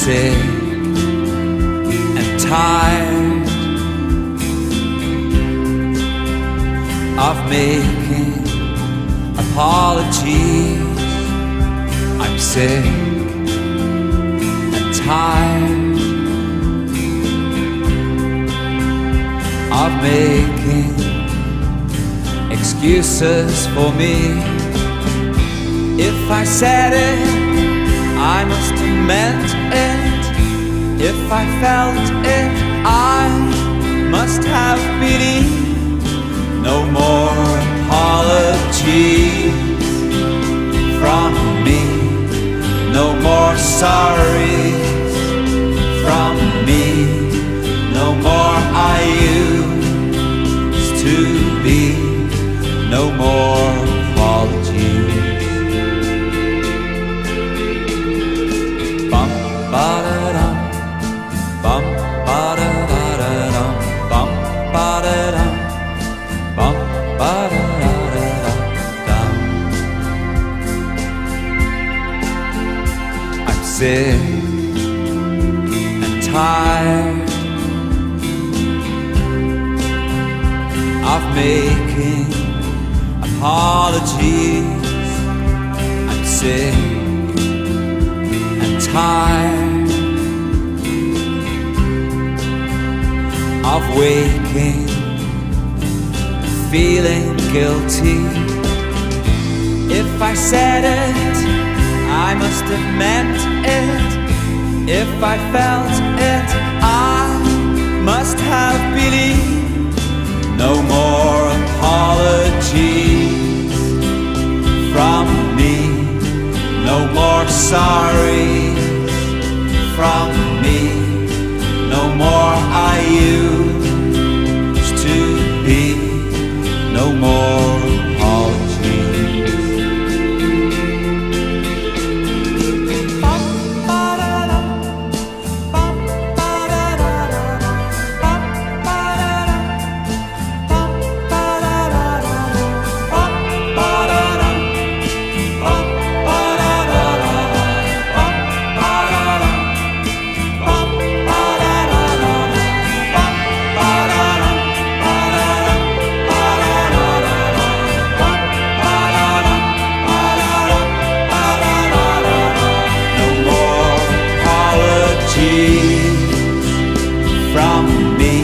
sick and tired of making apologies. I'm sick and tired of making excuses for me. If I said it, I must have meant it. If I felt it, I must have believed. No more apologies from me. No more sorries from me. No more I used to be. No more apologies. Bum ba da dum, bum ba da da da dum, bum ba da dum, bum ba da da da dum. I'm sick and tired of making apologies. I'm sick and tired of waking, feeling guilty. If I said it, I must have meant it. If I felt it, I must have believed. No more apologies from me. No more sorries from me. No more I used to be. No more apologies. From me.